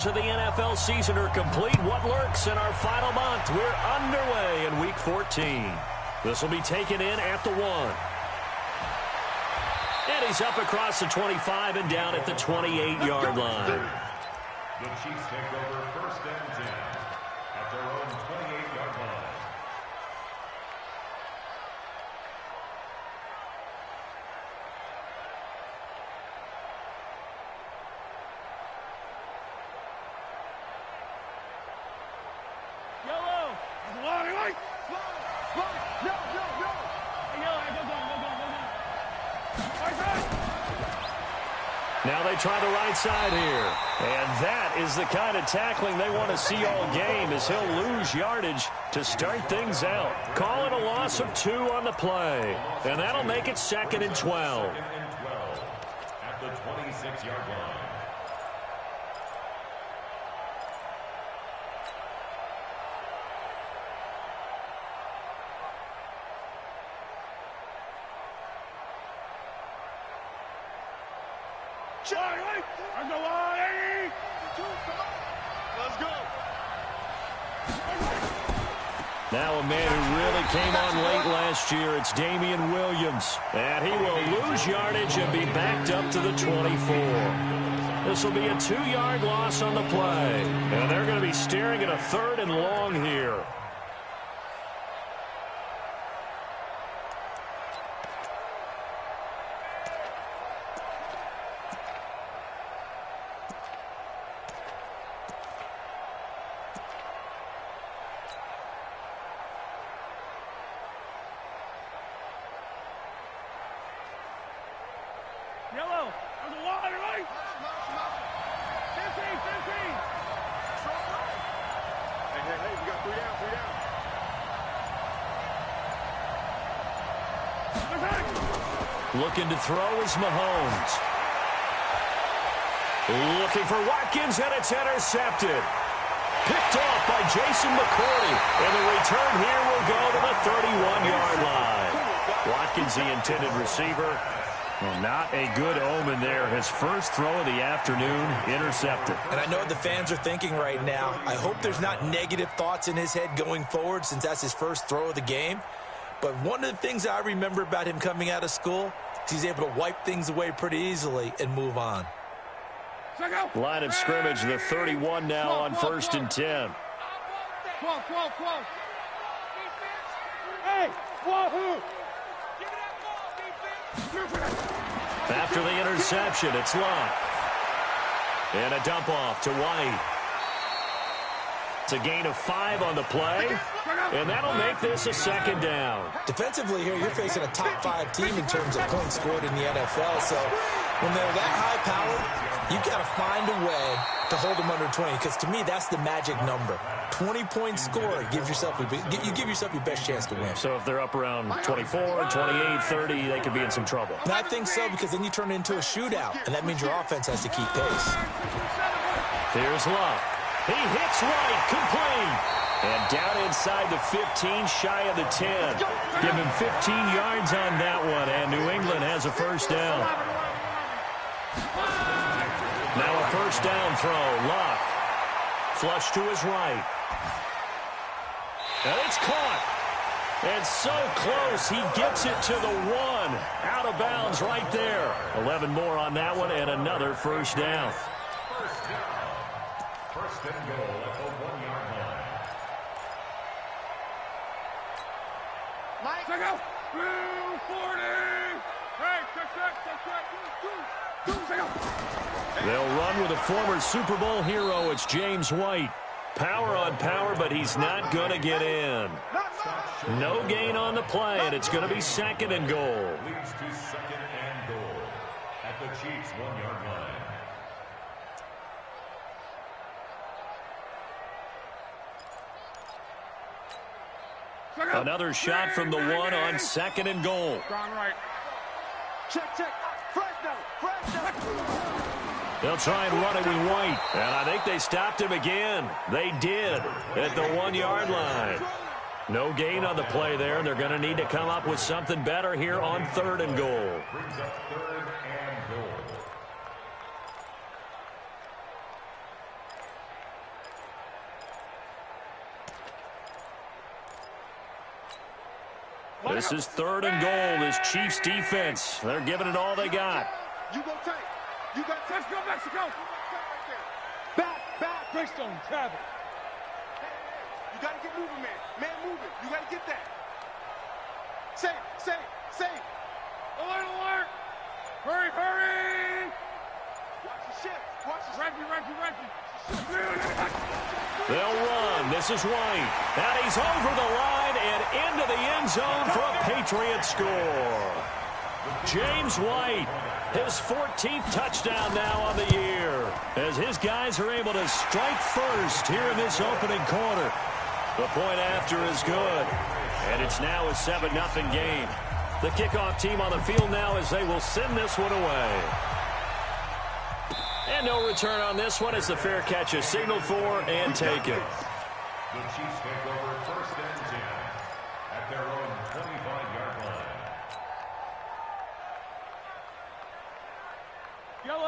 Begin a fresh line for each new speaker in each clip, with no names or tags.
To the NFL season are complete. What lurks in our final month? We're underway in Week 14. This will be taken in at the 1. And he's up across the 25 and down at the 28-yard line.
The Chiefs take over 1st and 10 at their own 28-yard line.
Now they try the right side here. And that is the kind of tackling they want to see all game, as he'll lose yardage to start things out. Call it a loss of 2 on the play. And that'll make it 2nd and 12.
At the 26-yard line.
Now a man who really came on late last year, it's Damian Williams. And he will lose yardage and be backed up to the 24. This will be a 2-yard loss on the play. And they're going to be staring at a 3rd and long here. Looking to throw is Mahomes. Looking for Watkins, and it's intercepted. Picked off by Jason McCourty. And the return here will go to the 31-yard line. Watkins, the intended receiver. Well, not a good omen there. His first throw of the afternoon, intercepted.
And I know what the fans are thinking right now. I hope there's not negative thoughts in his head going forward, since that's his first throw of the game. But one of the things I remember about him coming out of school is he's able to wipe things away pretty easily and move on.
Line of scrimmage, the 31 now on 1st and 10. After the interception, it's Locke. And a dump off to White. It's a gain of 5 on the play, and that'll make this a 2nd down.
Defensively here, you're facing a top 5 team in terms of points scored in the NFL, so when they're that high-powered, you've got to find a way to hold them under 20, because to me, that's the magic number. 20 points scored, you give yourself your best chance to win.
So if they're up around 24, 28, 30, they could be in some trouble.
And I think so, because then you turn it into a shootout, and that means your offense has to keep pace.
Here's Locke. He hits right, complete. And down inside the 15, shy of the 10. Give him 15 yards on that one, and New England has a 1st down. Now a 1st down throw. Locke. Flush to his right. And it's caught. And so close, he gets it to the 1. Out of bounds right there. 11 more on that one, and another 1st down.
1st and goal at the 1-yard line.
Check out. 40. Hey, check.
They'll run with a former Super Bowl hero. It's James White. Power on power, but he's not going to get in. No gain on the play, and it's going to be 2nd and goal.
Leads to 2nd and goal at the Chiefs' 1-yard line.
Another shot from the 1 on 2nd and goal.
Check. Fresh.
They'll try and run it with White. And I think they stopped him again. They did at the 1-yard line. No gain on the play there, and they're going to need to come up with something better here on 3rd and goal.
Brings up 3rd and goal.
This is 3rd and goal. This Chiefs defense, they're giving it all they got.
You go tight. You got touch. Go Mexico. Back. Greystone, travel. You got to get moving, man. Man moving. You got to get that. Save. Alert. Hurry. Watch the shit. Reggie.
They'll run. This is White. And he's over the line and into the end zone for a Patriot score. James White, his 14th touchdown now on the year, as his guys are able to strike first here in this opening quarter. The point after is good, and it's now a 7-0 game. The kickoff team on the field now as they will send this one away. And no return on this one as the fair catch is signaled for and taken.
The Chiefs take over 1st and 10 at their own 25-yard line.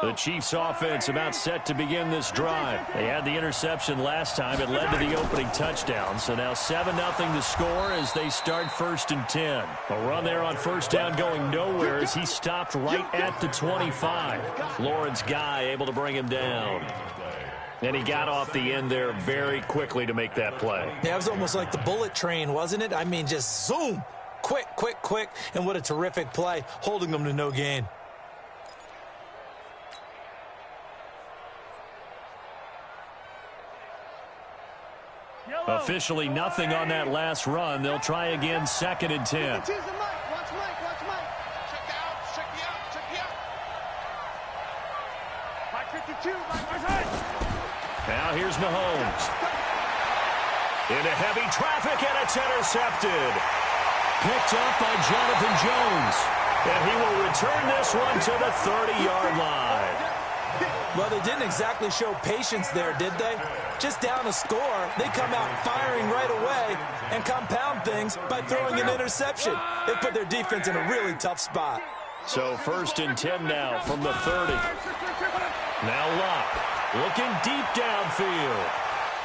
The Chiefs offense about set to begin this drive. They had the interception last time. It led to the opening touchdown. So now 7-0 to score as they start 1st and 10. A run there on 1st down going nowhere as he stopped right at the 25. Lawrence Guy able to bring him down. And he got off the end there very quickly to make that play.
Yeah, it was almost like the bullet train, wasn't it? I mean, just zoom. Quick. And what a terrific play, holding them to no gain.
Officially nothing on that last run. They'll try again 2nd and 10.
Watch Mike. Check the out. Mike 52, Mike.
Now here's Mahomes. Into heavy traffic, and it's intercepted. Picked up by Jonathan Jones. And he will return this one to the 30-yard line.
Well, they didn't exactly show patience there, did they? Just down a score, they come out firing right away and compound things by throwing an interception. They put their defense in a really tough spot.
So 1st and 10 now from the 30. Now Locke looking deep downfield.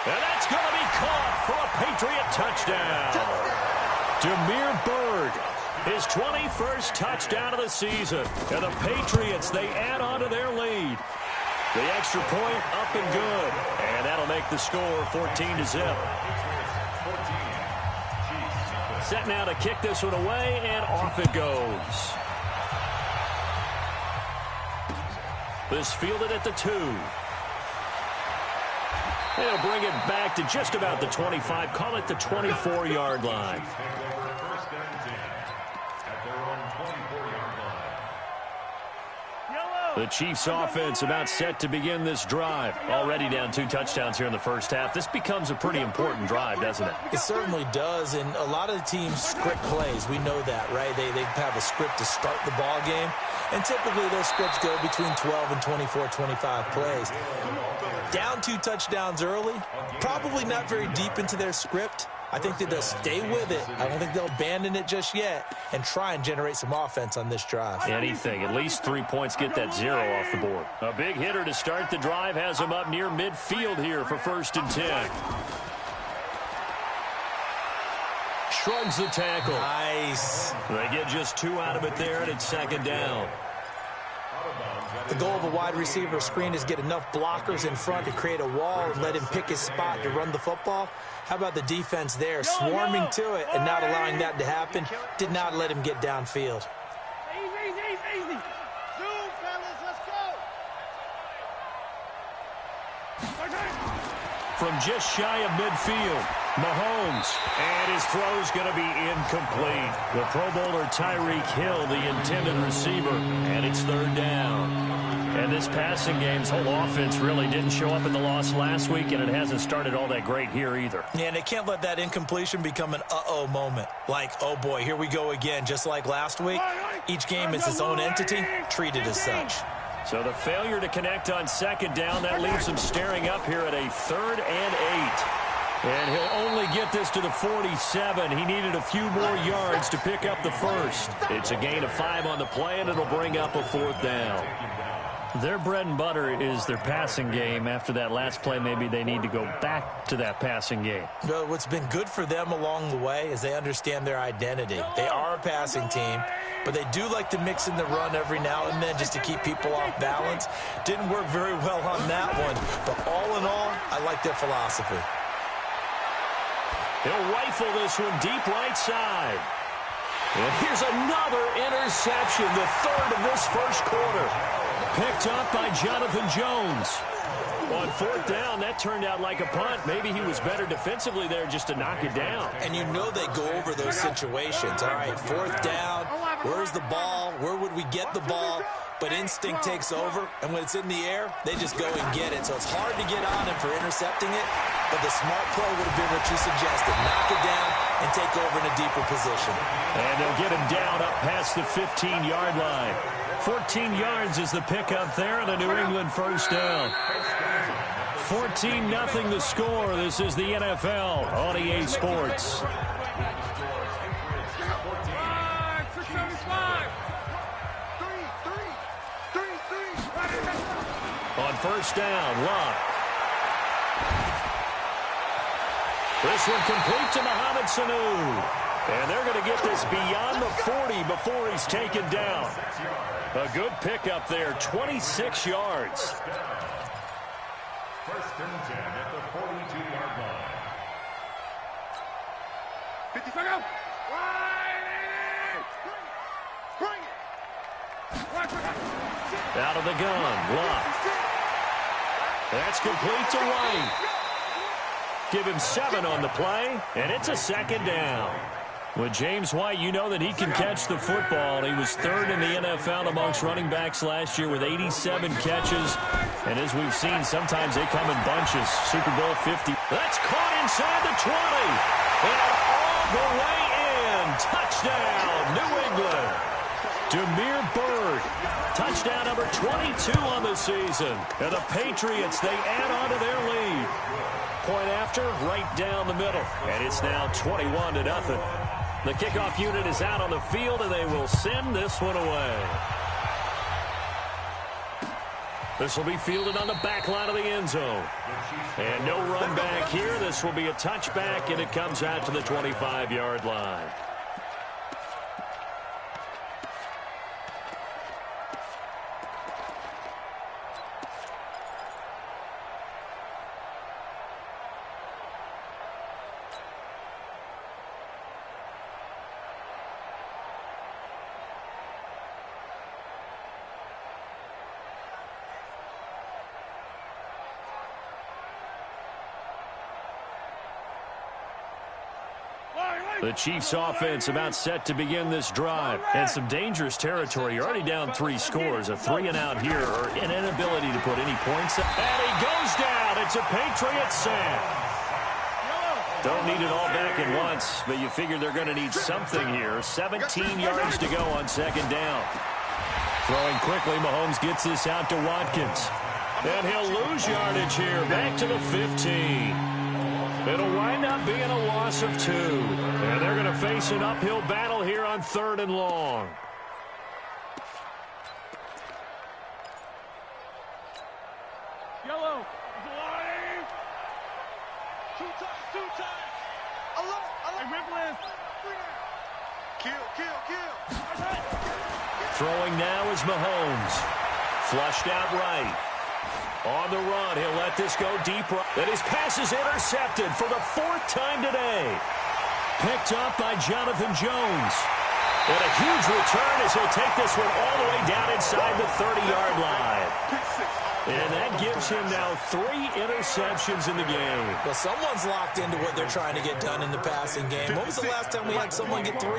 And that's going to be caught for a Patriot touchdown. Demir Bird, his 21st touchdown of the season. And the Patriots, they add on to their lead. The extra point up and good. And that'll make the score 14-0. Set now to kick this one away, and off it goes. This fielded at the 2. They'll bring it back to just about the 25. Call it the 24-yard line. The Chiefs offense about set to begin this drive. Already down 2 touchdowns here in the first half. This becomes a pretty important drive, doesn't it?
It certainly does, and a lot of the teams script plays. We know that, right? They have a script to start the ball game, and typically those scripts go between 12 and 24, 25 plays. Down 2 touchdowns early, probably not very deep into their script. I think that they'll stay with it. I don't think they'll abandon it just yet and try and generate some offense on this drive.
Anything. At least 3 points, get that 0 off the board. A big hitter to start the drive has him up near midfield here for 1st and 10. Shrugs the tackle.
Nice.
They get just 2 out of it there, and it's 2nd down.
The goal of a wide receiver screen is get enough blockers in front to create a wall and let him pick his spot to run the football. How about the defense there, swarming to it and not allowing that to happen? Did not let him get downfield.
Easy. Zoom, fellas, let's go.
From just shy of midfield, Mahomes, and his throw's going to be incomplete. The Pro Bowler Tyreek Hill, the intended receiver, and it's 3rd down. And this passing game's whole offense really didn't show up in the loss last week, and it hasn't started all that great here either.
Yeah, and they can't let that incompletion become an uh-oh moment. Like, oh boy, here we go again, just like last week. Each game is its own entity, treated as such.
So the failure to connect on 2nd down, that leaves him staring up here at a 3rd and 8. And he'll only get this to the 47. He needed a few more yards to pick up the first. It's a gain of 5 on the play, and it'll bring up a 4th down. Their bread and butter is their passing game. After that last play, maybe they need to go back to that passing game.
Well, what's been good for them along the way is they understand their identity. They are a passing team, but they do like to mix in the run every now and then just to keep people off balance. Didn't work very well on that one, but all in all, I like their philosophy.
He'll rifle this one deep right side. And here's another interception, the third of this first quarter. Picked up by Jonathan Jones. On fourth down, that turned out like a punt. Maybe he was better defensively there just to knock it down.
And you know they go over those situations. All right, fourth down, where's the ball? Where would we get the ball? But instinct takes over, and when it's in the air, they just go and get it. So it's hard to get on him for intercepting it, but the smart play would have been what you suggested. Knock it down and take over in a deeper position.
And they'll get him down up past the 15-yard line. 14 yards is the pickup there and a New England first down. 14-0 the score. This is the NFL on EA Sports. On first down, Locke. This one complete to Mohamed Sanu. And they're going to get this beyond the 40 before he's taken down. A good pickup there, 26 yards.
First and 10 at the 42-yard line.
50 seconds.
Out of the gun, Locke. That's complete to White. Give him 7 on the play, and it's a second down. With James White, you know that he can catch the football. He was third in the NFL amongst running backs last year with 87 catches. And as we've seen, sometimes they come in bunches. Super Bowl 50. That's caught inside the 20. And all the way in. Touchdown, New England. Demir Bird. Touchdown number 22 on the season. And the Patriots, they add on to their lead. Point after, right down the middle. And it's now 21-0. The kickoff unit is out on the field, and they will send this one away. This will be fielded on the back line of the end zone. And no run back here. This will be a touchback, and it comes out to the 25-yard line. The Chiefs offense about set to begin this drive. And some dangerous territory. You're already down 3 scores. A 3-and-out here or an inability to put any points up. And he goes down. It's a Patriot sack. Don't need it all back at once, but you figure they're going to need something here. 17 yards to go on second down. Throwing quickly, Mahomes gets this out to Watkins. And he'll lose yardage here. Back to the 15. It'll wind up being a loss of 2. And they're going to face an uphill battle here on 3rd and long.
Yellow is alive. 2 times. Alert. Kill.
Throwing now is Mahomes. Flushed out right. On the run, he'll let this go deep right. And his pass is intercepted for the 4th time today. Picked up by Jonathan Jones. And a huge return as he'll take this one all the way down inside the 30-yard line. And that gives him now 3 interceptions in the game.
Well, someone's locked into what they're trying to get done in the passing game. When was the last time we had someone get 3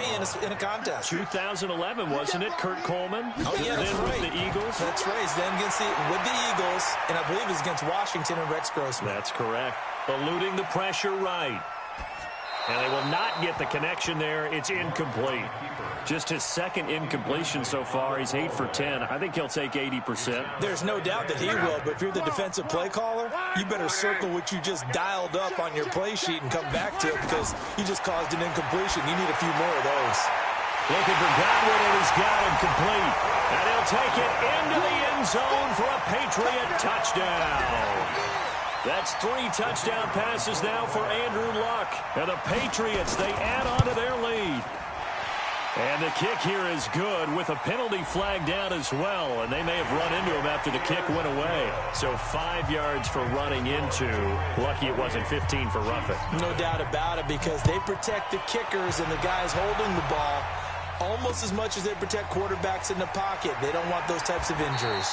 in a contest?
2011, wasn't it? Kurt Coleman?
Oh, yeah, that's
then
right.
With the Eagles?
That's right. Then with the Eagles, and I believe it was against Washington and Rex Grossman.
That's correct. Eluding the pressure right. And they will not get the connection there. It's incomplete. Just his 2nd incompletion so far. He's 8 for 10. I think he'll take 80%.
There's no doubt that he will, but if you're the defensive play caller, you better circle what you just dialed up on your play sheet and come back to it because he just caused an incompletion. You need a few more of those.
Looking for Godwin, and he's got him complete. And he'll take it into the end zone for a Patriot touchdown. That's 3 touchdown passes now for Andrew Luck. And the Patriots, they add on to their lead. And the kick here is good with a penalty flag down as well. And they may have run into him after the kick went away. So 5 yards for running into. Lucky it wasn't 15 for roughing.
No doubt about it, because they protect the kickers and the guys holding the ball almost as much as they protect quarterbacks in the pocket. They don't want those types of injuries.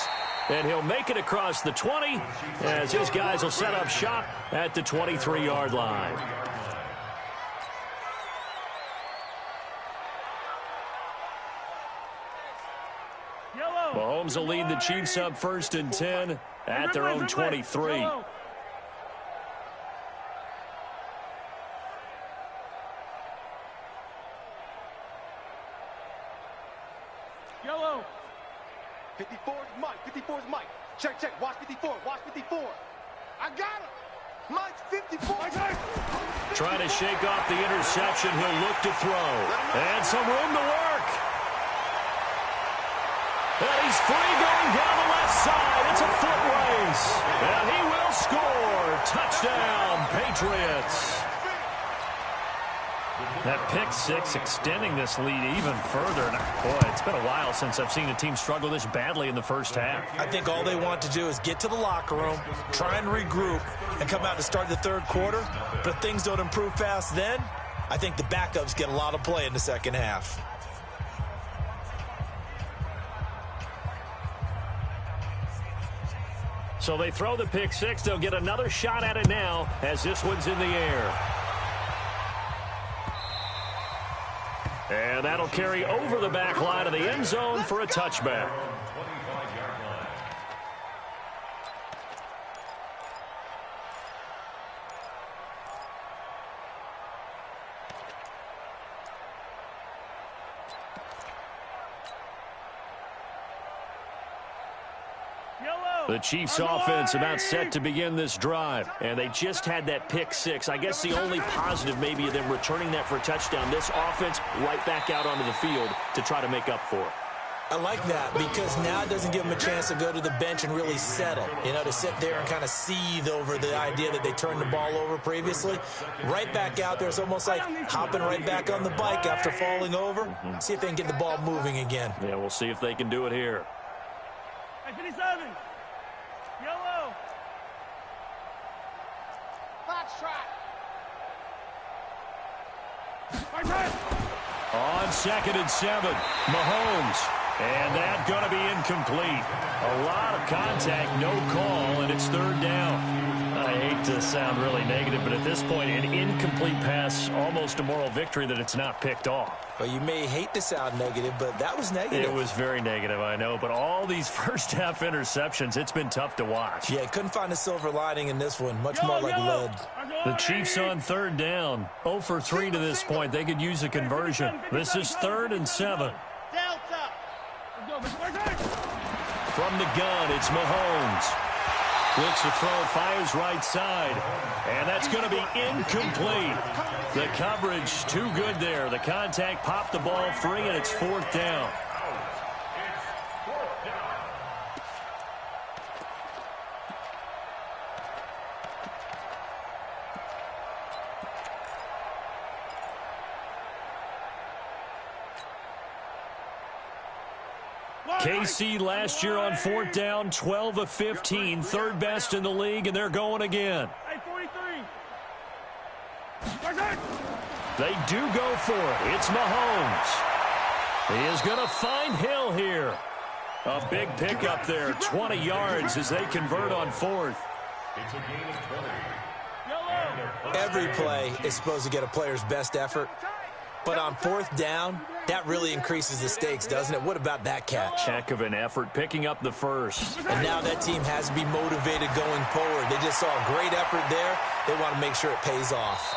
And he'll make it across the 20 as his guys will set up shop at the 23-yard line. Mahomes will lead the Chiefs up 1st and 10 at their own 23.
Yellow. 54 is Mike. 54 is Mike. Check, check. Watch 54. Watch 54. I got him. Mike's 54.
Trying to shake off the interception. He'll look to throw. And some room to work. And he's free going down the left side. It's a foot race. And he will score. Touchdown, Patriots. That pick six extending this lead even further. And boy, it's been a while since I've seen a team struggle this badly in the first half.
I think all they want to do is get to the locker room, try and regroup, and come out to start the third quarter. But if things don't improve fast then, I think the backups get a lot of play in the second half.
So they throw the pick six. They'll get another shot at it now as this one's in the air. And that'll carry over the back line of the end zone for a touchback. The Chiefs offense about set to begin this drive, and they just had that pick six. I guess the only positive maybe of them returning that for a touchdown. This offense right back out onto the field to try to make up for it.
I like that because now it doesn't give them a chance to go to the bench and really settle, to sit there and kind of seethe over the idea that they turned the ball over previously. Right back out there, it's almost like hopping right back on the bike after falling over. See if they can get the ball moving again.
Yeah, we'll see if they can do it here.
57. Yellow. Box track.
On 2nd and 7, Mahomes. And that's going to be incomplete. A lot of contact, no call, and it's 3rd down. I hate to sound really negative, but at this point, an incomplete pass, almost a moral victory that it's not picked off.
Well, you may hate to sound negative, but that was negative.
It was very negative, I know, but all these first-half interceptions, it's been tough to watch.
Yeah, couldn't find a silver lining in this one. Much more like lead.
The Chiefs on 3rd down. 0 for 3 to this point. They could use a conversion. This is 3rd and 7. From the gun, it's Mahomes. Looks to throw, fires right side. And that's going to be incomplete. The coverage too good there. The contact popped the ball free, and it's 4th down. KC last year on 4th down, 12 of 15, 3rd best in the league, and they're going again. They do go for it. It's Mahomes. He is going to find Hill here. A big pickup there, 20 yards as they convert on 4th.
It's a gain of 20.
Every play is supposed to get a player's best effort. But on 4th down, that really increases the stakes, doesn't it? What about that catch?
Heck of an effort, picking up the first.
And now that team has to be motivated going forward. They just saw a great effort there. They want to make sure it pays off.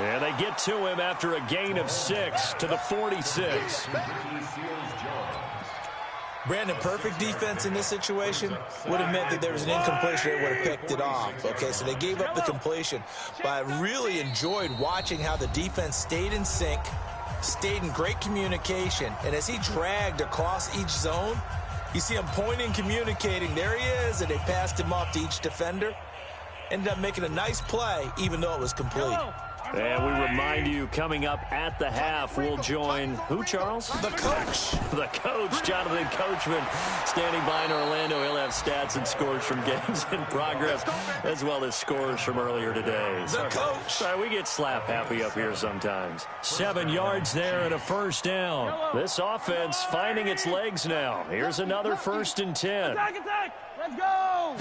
And they get to him after a gain of 6 to the 46.
Brandon, perfect defense in this situation would have meant that there was an incompletion. They would have picked it off. Okay, so they gave up the completion. But I really enjoyed watching how the defense stayed in sync, stayed in great communication. And as he dragged across each zone, you see him pointing, communicating. There he is, and they passed him off to each defender. Ended up making a nice play, even though it was complete.
And we remind you, coming up at the half, we'll join who, Charles?
The coach.
The coach, Jonathan Coachman, standing by in Orlando. He'll have stats and scores from games in progress, as well as scores from earlier today.
The coach.
Sorry, we get slap happy up here sometimes. 7 yards there and a first down. This offense finding its legs now. Here's another 1st and 10.
Attack! Let's go!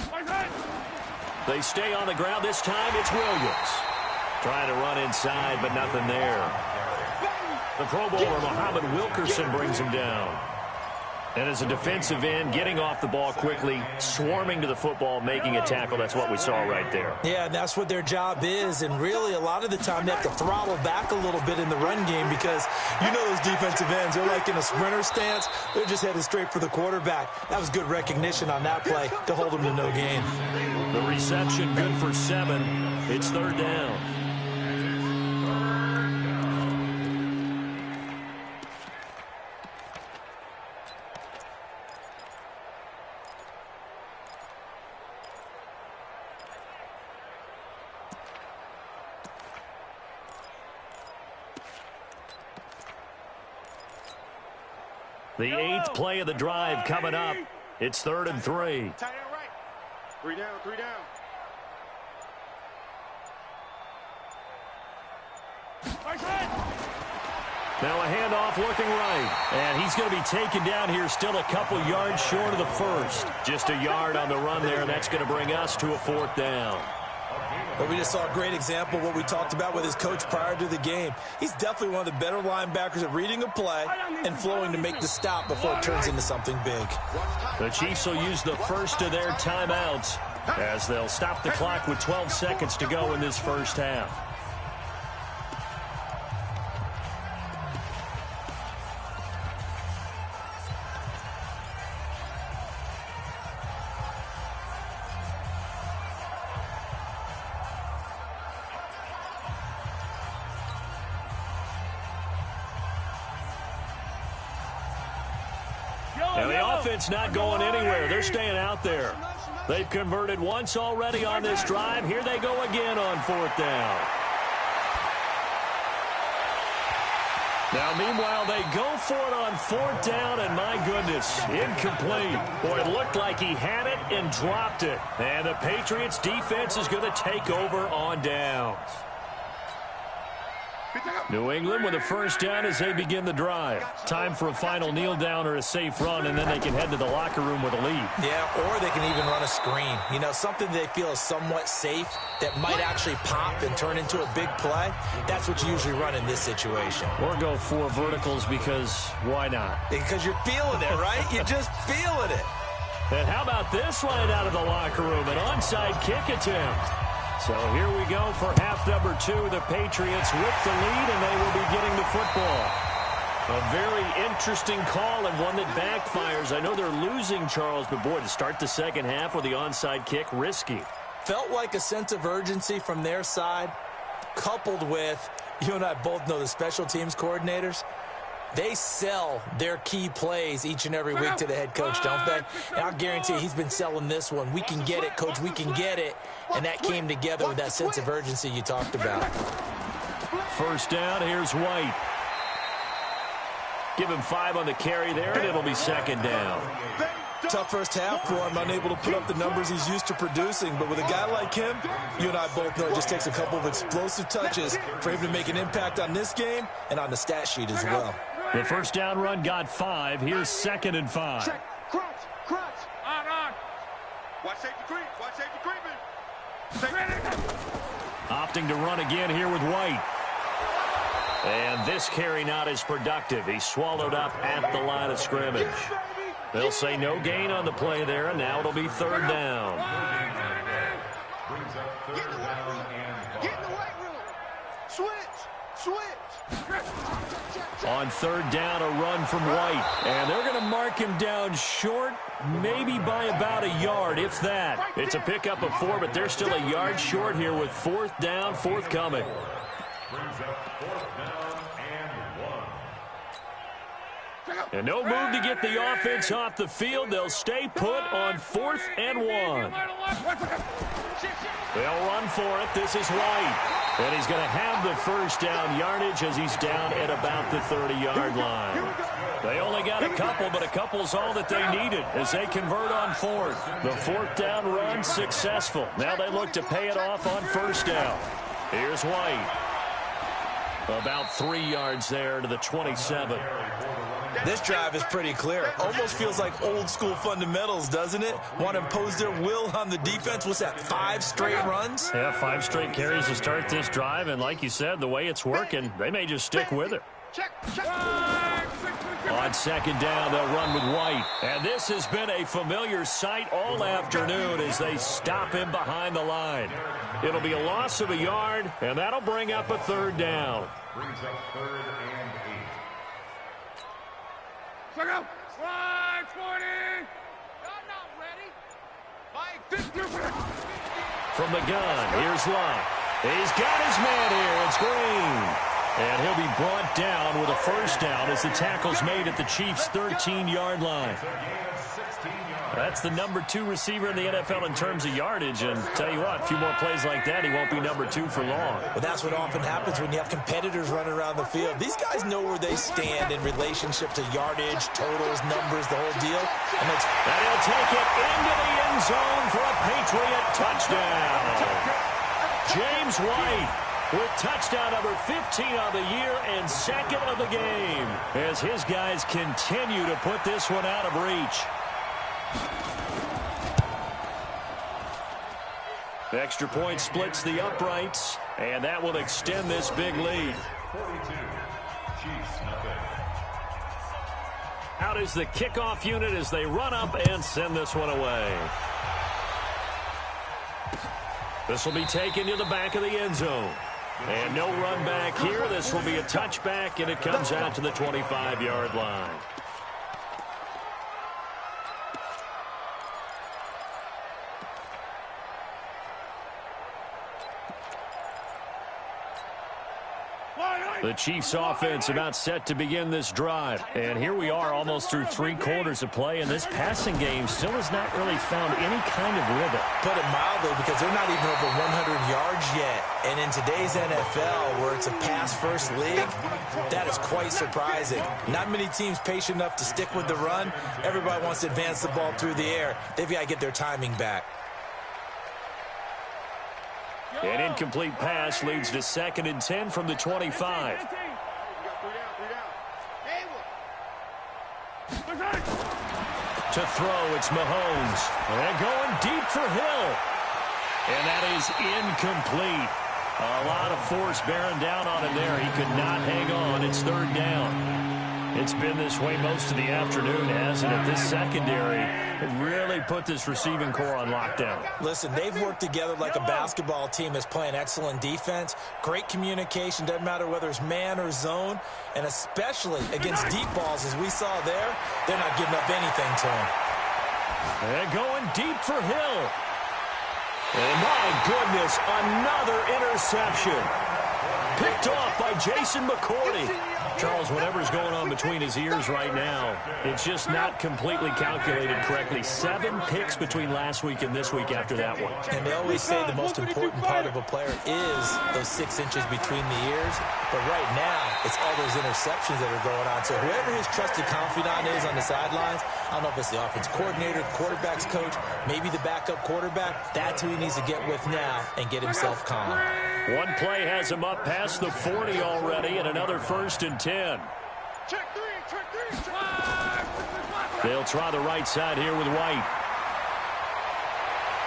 They stay on the ground. This time it's Williams. Trying to run inside, but nothing there. The Pro Bowler, Muhammad Wilkerson, brings him down. And as a defensive end, getting off the ball quickly, swarming to the football, making a tackle. That's what we saw right there.
Yeah, and that's what their job is. And really, a lot of the time, they have to throttle back a little bit in the run game because you know those defensive ends, they're like in a sprinter stance. They're just headed straight for the quarterback. That was good recognition on that play to hold them to no gain.
The reception good for 7. It's 3rd down. The 8th play of the drive coming up. It's 3rd and 3.
Tight end right. 3 down, 3 down.
Now a handoff looking right. And he's going to be taken down here, still a couple yards short of the first. Just a yard on the run there. That's going to bring us to a 4th down.
But we just saw a great example of what we talked about with his coach prior to the game. He's definitely one of the better linebackers at reading a play and flowing to make the stop before it turns into something big.
The Chiefs will use the first of their timeouts as they'll stop the clock with 12 seconds to go in this first half. And the offense not going anywhere. They're staying out there. They've converted once already on this drive. Here they go again on 4th down. Now, meanwhile, they go for it on 4th down, and my goodness, incomplete. Boy, it looked like he had it and dropped it. And the Patriots defense is going to take over on downs. New England with a first down as they begin the drive. Time for a final kneel down or a safe run, and then they can head to the locker room with a lead.
Yeah, or they can even run a screen. You know, something they feel is somewhat safe that might actually pop and turn into a big play. That's what you usually run in this situation.
Or go 4 verticals because why not?
Because you're feeling it, right? You're just feeling it.
And how about this line out of the locker room? An onside kick attempt. So here we go for half number 2. The Patriots with the lead, and they will be getting the football. A very interesting call and one that backfires. I know they're losing, Charles, but boy, to start the second half with the onside kick, risky.
Felt like a sense of urgency from their side, coupled with, you and I both know the special teams coordinators, they sell their key plays each and every week to the head coach, don't they? And I'll guarantee he's been selling this one. We can get it, coach, we can get it. And that came together with that sense of urgency you talked about.
First down, here's White. Give him 5 on the carry there, and it'll be 2nd down.
Tough first half for him, unable to put up the numbers he's used to producing. But with a guy like him, you and I both know it just takes a couple of explosive touches for him to make an impact on this game and on the stat sheet as well.
The first down run got 5. Here's 2nd and 5.
Check. Crunch. On. Watch safety creep. Watch safety creeping.
Opting to run again here with White. And this carry not as productive. He's swallowed up at the line of scrimmage. They'll say no gain on the play there, and now it'll be 3rd down.
Brings up 3rd down and 5.
Get in the white room. Switch.
On 3rd down, a run from White. And they're going to mark him down short, maybe by about a yard, if that. It's a pickup of 4, but they're still a yard short here with 4th down, forthcoming.
Brings up 4th down and 1.
And no move to get the offense off the field. They'll stay put on 4th and 1. They'll run for it. This is White. And he's going to have the first down yardage as he's down at about the 30-yard line. They only got a couple, but a couple's all that they needed as they convert on 4th. The 4th down run successful. Now they look to pay it off on 1st down. Here's White. About 3 yards there to the 27.
This drive is pretty clear. Almost feels like old school fundamentals, doesn't it? Want to impose their will on the defense. What's that, 5 straight runs?
Yeah, 5 straight carries to start this drive. And like you said, the way it's working, they may just stick with it. On 2nd down, they'll run with White. And this has been a familiar sight all afternoon as they stop him behind the line. It'll be a loss of a yard, and that'll bring up a 3rd down.
Brings up 3rd and 8.
Check out. Slide 40. Y'all not ready.
From the gun, here's Love. He's got his man here. It's Green. And he'll be brought down with a 1st down as the tackle's made at the Chiefs' 13-yard line. That's the number 2 receiver in the NFL in terms of yardage. And tell you what, a few more plays like that, he won't be number 2 for long.
Well, that's what often happens when you have competitors running around the field. These guys know where they stand in relationship to yardage, totals, numbers, the whole deal. And
he'll take it into the end zone for a Patriot touchdown. James White with touchdown number 15 of the year and 2nd of the game as his guys continue to put this one out of reach. The extra point splits the uprights, and that will extend this big lead.
42. Chiefs nothing.
Out is the kickoff unit as they run up and send this one away. This will be taken to the back of the end zone. And no run back here. This will be a touchback, and it comes out to the 25-yard line. The Chiefs offense about set to begin this drive. And here we are almost through 3 quarters of play, and this passing game still has not really found any kind of rhythm.
Put it mildly, because they're not even over 100 yards yet. And in today's NFL, where it's a pass-first league, that is quite surprising. Not many teams patient enough to stick with the run. Everybody wants to advance the ball through the air. They've got to get their timing back.
An incomplete pass leads to 2nd and 10 from the 25. To throw, it's Mahomes. And going deep for Hill. And that is incomplete. A lot of force bearing down on him there. He could not hang on. It's 3rd down. It's been this way most of the afternoon, hasn't it? This secondary really put this receiving core on lockdown.
Listen, they've worked together like a basketball team that's playing excellent defense. Great communication, doesn't matter whether it's man or zone. And especially against deep balls, as we saw there, they're not giving up anything to him.
And going deep for Hill. And my goodness, another interception. Picked off by Jason McCourty. Charles, whatever's going on between his ears right now, it's just not completely calculated correctly. 7 picks between last week and this week after that one.
And they always say the most important part of a player is those 6 inches between the ears. But right now, it's all those interceptions that are going on. So whoever his trusted confidant is on the sidelines, I don't know if it's the offense coordinator, the quarterback's coach, maybe the backup quarterback, that's who he needs to get with now and get himself calm.
One play has him up past the 40 already, and another 1st and 10.
Check 3.
They'll try the right side here with White.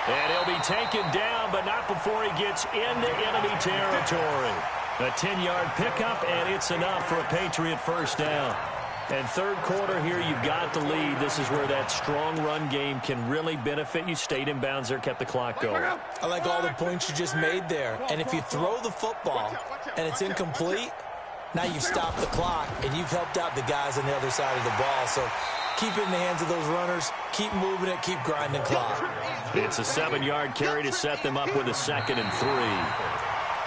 And he'll be taken down, but not before he gets into enemy territory. A 10-yard pickup, and it's enough for a Patriot 1st down. And 3rd quarter here, you've got the lead. This is where that strong run game can really benefit you. Stayed in bounds there, kept the clock going.
I like all the points you just made there. And if you throw the football and it's incomplete, now you've stopped the clock and you've helped out the guys on the other side of the ball. So keep it in the hands of those runners. Keep moving it. Keep grinding clock.
It's a 7-yard carry to set them up with a 2nd and 3.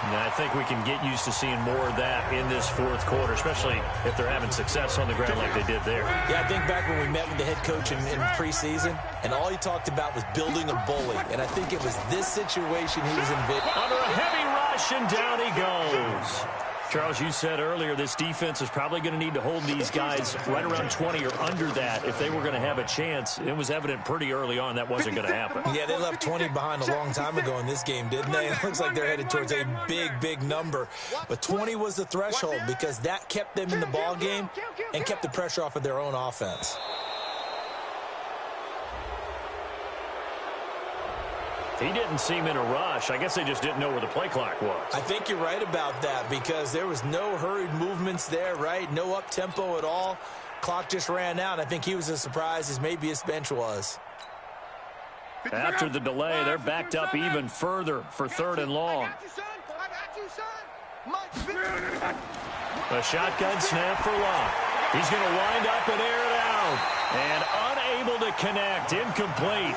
And I think we can get used to seeing more of that in this fourth quarter, especially if they're having success on the ground like they did there.
Yeah, I think back when we met with the head coach in preseason, and all he talked about was building a bully. And I think it was this situation he was envisioning.
Under a heavy rush, and down he goes. Charles, you said earlier this defense is probably going to need to hold these guys right around 20 or under that if they were going to have a chance. It was evident pretty early on that wasn't going to happen.
Yeah, they left 20 behind a long time ago in this game, didn't they? It looks like they're headed towards a big number. But 20 was the threshold because that kept them in the ball game and kept the pressure off of their own offense.
He didn't seem in a rush. I guess they just didn't know where the play clock was.
I think you're right about that because there was no hurried movements there, right? No up-tempo at all. Clock just ran out. I think he was as surprised as maybe his bench was.
After the delay, they're backed up even further for 3rd and long. A shotgun snap for Locke. He's going to wind up and air it out. And unable to connect. Incomplete.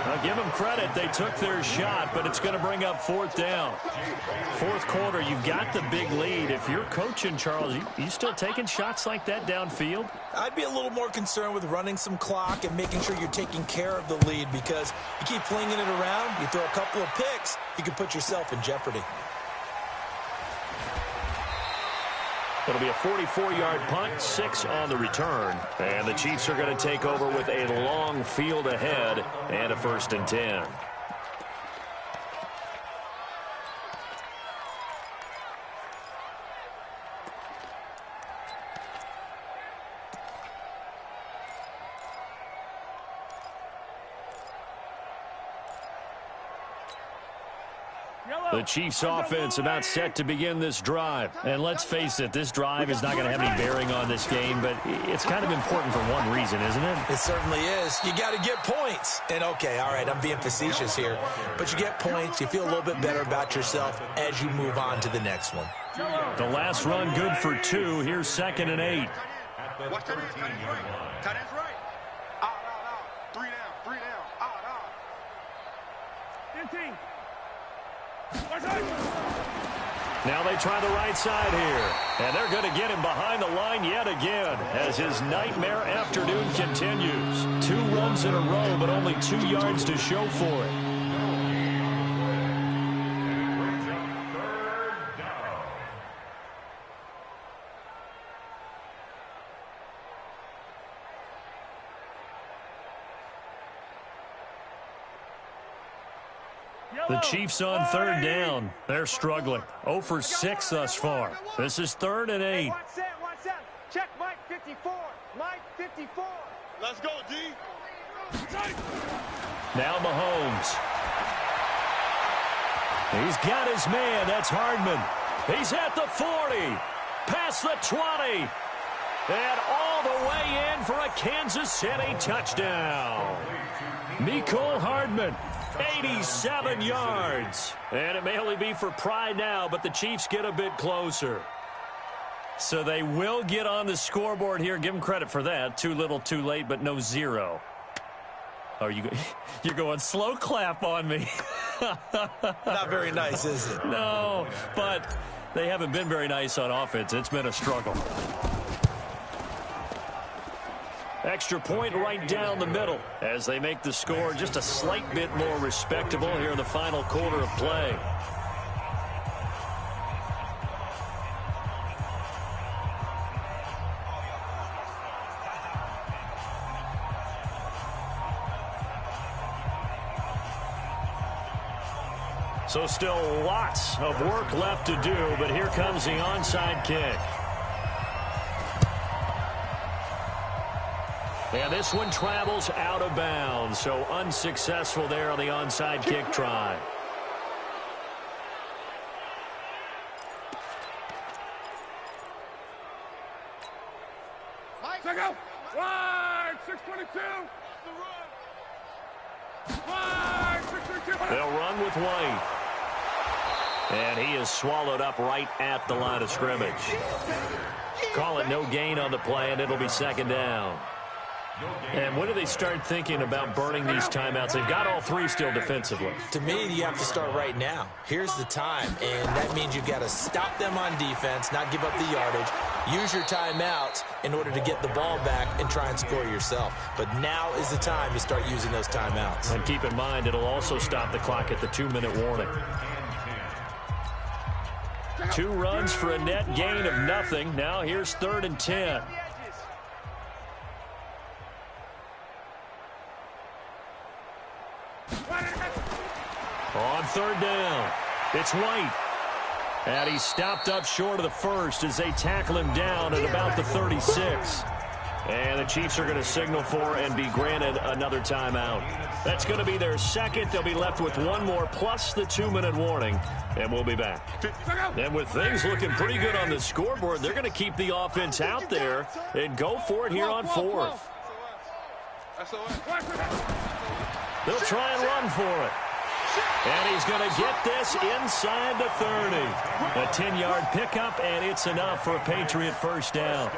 I'll give them credit. They took their shot, but it's going to bring up 4th down. Fourth quarter, you've got the big lead. If you're coaching, Charles, you still taking shots like that downfield?
I'd be a little more concerned with running some clock and making sure you're taking care of the lead because you keep flinging it around, you throw a couple of picks, you can put yourself in jeopardy.
It'll be a 44-yard punt, 6 on the return. And the Chiefs are going to take over with a long field ahead and a 1st and 10. The Chiefs offense about set to begin this drive. And let's face it, this drive is not going to have any bearing on this game, but it's kind of important for one reason, isn't it?
It certainly is. You got to get points. And okay, all right, I'm being facetious here, but you get points, you feel a little bit better about yourself as you move on to the next one.
The last run good for 2. Here's 2nd and 8.
Watch tight ends right. Tight ends right. Out. 3 down. Out. 15.
Now they try the right side here. And they're going to get him behind the line yet again as his nightmare afternoon continues. 2 runs in a row, but only 2 yards to show for it. The Chiefs on 3rd down. They're struggling. 0 for 6 thus far. This is 3rd and 8.
Watch that. Check Mike 54. Mike 54. Let's go, D.
Now Mahomes. He's got his man. That's Hardman. He's at the 40. Past the 20. And all the way in for a Kansas City touchdown. Mecole Hardman. 87 yards. And it may only be for pride now, but the Chiefs get a bit closer. So they will get on the scoreboard here. Give them credit for that. Too little, too late, but no 0. Oh, you're going slow clap on me.
Not very nice, is it?
No, but they haven't been very nice on offense. It's been a struggle. Extra point right down the middle as they make the score just a slight bit more respectable here in the final quarter of play. So still lots of work left to do, but here comes the onside kick. And this one travels out of bounds, so unsuccessful there on the onside kick try.
Check out. Wide, 622. Wide, 622.
They'll run with White. And he is swallowed up right at the line of scrimmage. Call it no gain on the play, and it'll be 2nd down. And when do they start thinking about burning these timeouts? They've got all three still defensively.
To me, you have to start right now. Here's the time, and that means you've got to stop them on defense, not give up the yardage, use your timeouts in order to get the ball back and try and score yourself. But now is the time to start using those timeouts.
And keep in mind, it'll also stop the clock at the 2-minute warning. 2 runs for a net gain of nothing. Now here's 3rd and 10. On 3rd down, it's White. And he's stopped up short of the first as they tackle him down at about the 36. And the Chiefs are going to signal for and be granted another timeout. That's going to be their second. They'll be left with 1 more plus the 2-minute warning. And we'll be back. And with things looking pretty good on the scoreboard, they're going to keep the offense out there and go for it here on 4th. They'll try and run for it. And he's going to get this inside the 30. A 10-yard pickup, and it's enough for a Patriot first down.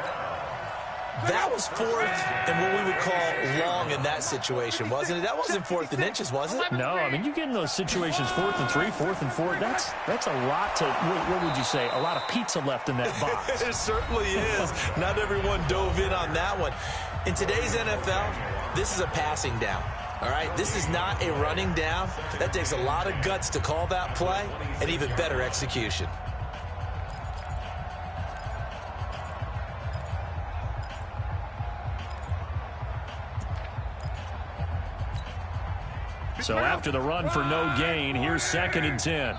That was 4th and what we would call long in that situation, wasn't it? That wasn't 4th and inches, was it?
No, I mean, you get in those situations 4th and 3, 4th and 4. That's a lot to, what would you say, a lot of pizza left in that box.
It certainly is. Not everyone dove in on that one. In today's NFL, this is a passing down. All right, this is not a running down. That takes a lot of guts to call that play and even better execution.
So after the run for no gain, here's 2nd and 10.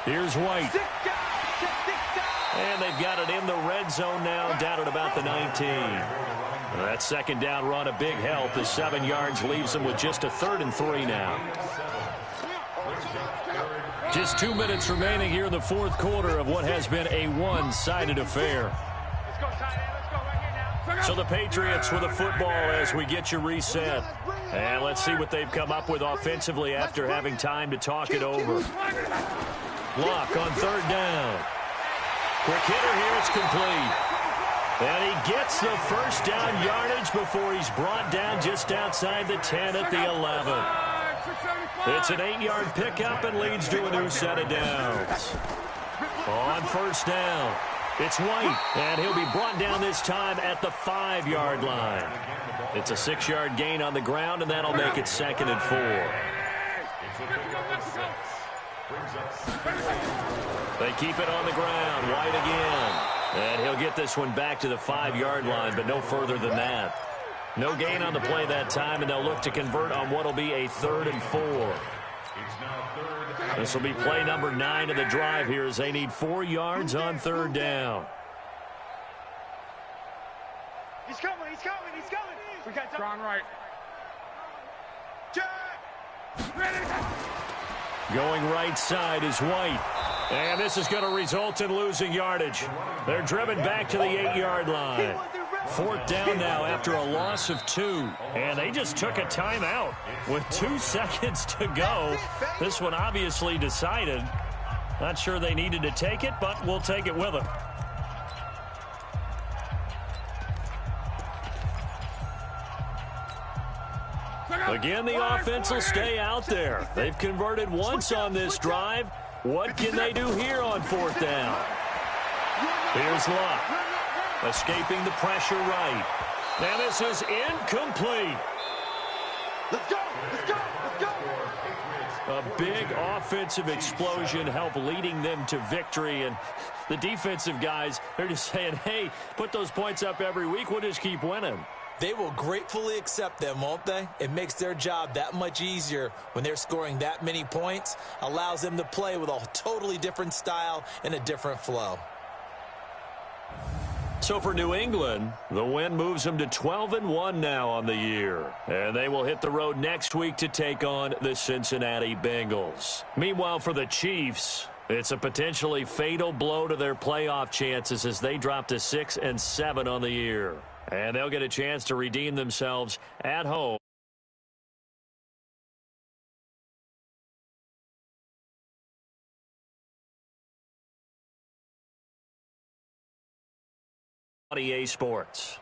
Here's White. And they've got it in the red zone now, down at about the 19. That 2nd down run, a big help. The 7 yards leaves them with just a 3rd and 3 now. Just 2 minutes remaining here in the 4th quarter of what has been a one-sided affair. So the Patriots with the football as we get you reset. And let's see what they've come up with offensively after having time to talk it over. Luck on 3rd down. Quick hitter here, it's complete. And he gets the first down yardage before he's brought down just outside the 10 at the 11. It's an 8-yard pickup and leads to a new set of downs. On 1st down, it's White, and he'll be brought down this time at the 5-yard line. It's a 6-yard gain on the ground, and that'll make it 2nd and 4. They keep it on the ground. White again. And he'll get this one back to the 5-yard line, but no further than that. No gain on the play that time, and they'll look to convert on what will be a 3rd and 4. This will be play number 9 of the drive here as they need 4 yards on 3rd down.
He's coming, he's coming, he's coming. We got strong right.
Going right side is White. And this is going to result in losing yardage. They're driven back to the 8-yard line. 4th down now after a loss of 2. And they just took a timeout with 2 seconds to go. This one obviously decided. Not sure they needed to take it, but we'll take it with them. Again, the offense will stay out there. They've converted once on this drive. What can they do here on 4th down? Here's Luck. Escaping the pressure right. Now this is incomplete.
Let's go, let's go, let's go.
A big offensive explosion helped leading them to victory. And the defensive guys, they're just saying, hey, put those points up every week. We'll just keep winning.
They will gratefully accept them, won't they? It makes their job that much easier when they're scoring that many points. Allows them to play with a totally different style and a different flow.
So for New England, the win moves them to 12-1 now on the year. And they will hit the road next week to take on the Cincinnati Bengals. Meanwhile, for the Chiefs, it's a potentially fatal blow to their playoff chances as they drop to 6-7 on the year. And they'll get a chance to redeem themselves at home. EA Sports.